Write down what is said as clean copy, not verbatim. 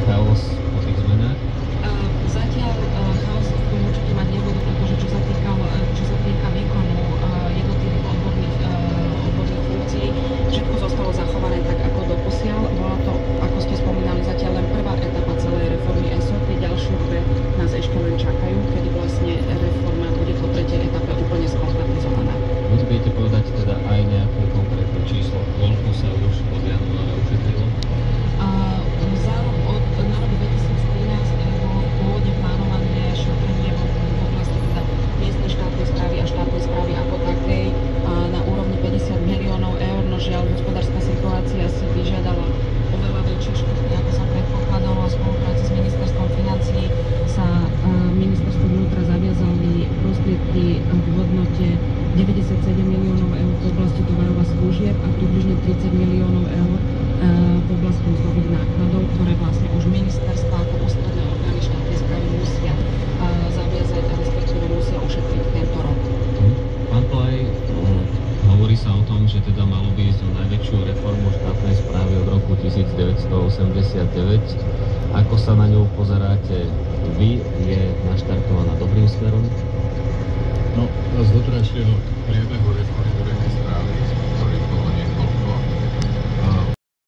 chaos po tých zmenách? Zatiaľ chaos v tom určite mať nebudú, pretože čo sa týka výkonu jednotlivých odborných funkcií, všetko zostalo zachované tak, ako doposiaľ. Bola to, ako ste spomínali, zatiaľ len prvá etapa celej reformy ESO. Tie ďalšie dve nás ešte len čakajú, kedy vlastne reforma bude po tretej etape úplne skompletizovaná. Vy viete povedať teda aj nejaké konkrétne číslo, koľko sa už od januára ušetrilo? Na rok 2013 bolo pôvodne plánované šetrenie v oblasti teda miestnej štátnej správy a štátnej správy ako takej na úrovni 50 miliónov eur, no žiaľ hospodárska situácia si vyžiadala oveľa väčšie škrty, ako sa predpokladalo, a v spolupráci s ministerstvom financií sa ministerstvo vnútra zaviazali prostriedky v hodnote 97 miliónov eur v oblasti tovarov a služieb a približne 30 miliónov eur v oblasti mzdových nákladov, ktoré vlastne už ministerstva ako ústredné orgány štátnej správy musia zaviazať a respektíve musia ušetriť tento rok. Pán Plaj, hovorí sa o tom, že teda malo by ísť o najväčšiu reformu štátnej správy od roku 1989. Ako sa na ňu pozeráte vy? Je naštartovaná dobrým smerom? No, z doterajšieho priebehu reformy verejnej správy